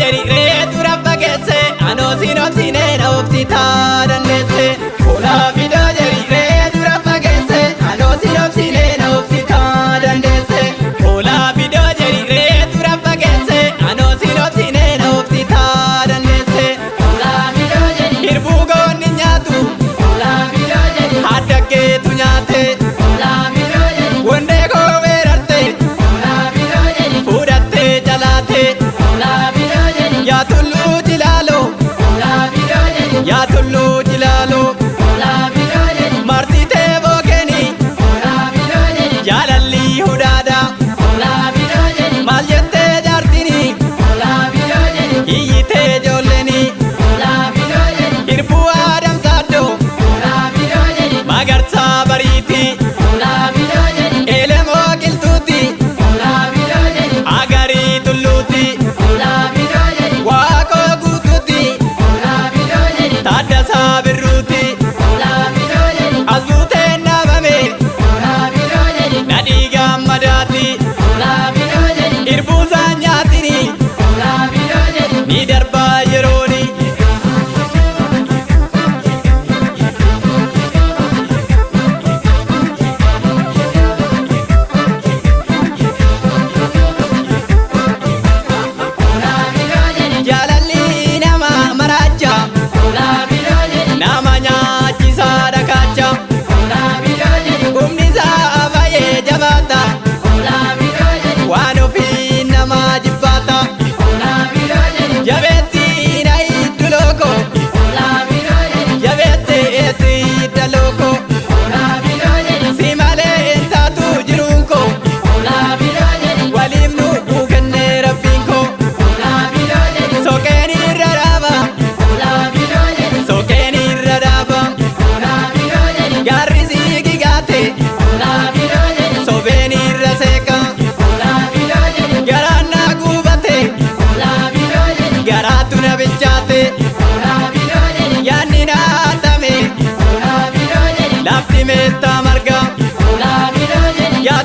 jeri reetu rabba geesse anoo siin obsine na obsitaa dandeesse. Ola fidoo jeri reetu rabba geesse anoo siin obsine na obsitaa dandeesse. Ola fidoo jeri reetu rabba geesse anoo siin obsine na obsitaa dandeesse. Ola fidoo jeri hirbuu goonni nyaatu. Ola fidoo jeri haaddageetu nyaate. Ola fidoo jeri wondee koo weerarte. Ola fidoo jeri fuudhattee jalaate. Ola fidoo jeri yaa tulluu jilaaloo. Ola fidoo jeri yaa tulluu jilaaloo. Ola fidoo jeri martitee bookeeni. Ola fidoo jeri jaalallii hudaadha. Ola fidoo jeri maal jettee jaartini. Ola fidoo jeri hiyyitee ijoolleeni. Ola fidoo jeri hirbuu aadamsaaddoo. Ola fidoo jeri magarsaa bariiti. Ola fidoo jeri eelemoo qiltuuti. Ola fidoo jeri agarii tulluuti. Ola fidoo jeri waaqoo guutuuti. Ola fidoo jeri taaddasaa birruuti. Ola fidoo jeri asbuuteen dhaabame. Ola fidoo jeri nadhii gammadaati. Ola fidoo jeri hirbuusaa nyaatini. Ola fidoo jeri ni darbaa yerooni. Jaalalli nama maraacha. Ola fidoo jeri nama nyaachisaa dhakaacha. Ola fidoo jeri humni isaa baay'ee jabaata. Ola fidoo jeri waan ofii namaa jibbaata. Ola fidoo jeri jabeetti na hiddu looko. Ola fidoo jeri jabeetti eetti hidda looko. Ola fidoo jeri si malee hin taatu jiruun koo. Ola fidoo jeri waliif nu kennee rabbiin koo. Ola fidoo jeri sookeen irra dhaaba. Ola fidoo jeri sookeen irra dhaaba. Ola fidoo jeri gaarri siigi gaate. Ola fidoo jeri sobeen irra seeqa. Ola fidoo jeri garaan na guubate. Ola fidoo jeri garaatu na bilchaate. Ola fidoo jeri yaadni na hatame. Ola fidoo jeri lafti meettaa marga. Ola fidoo jeri yaa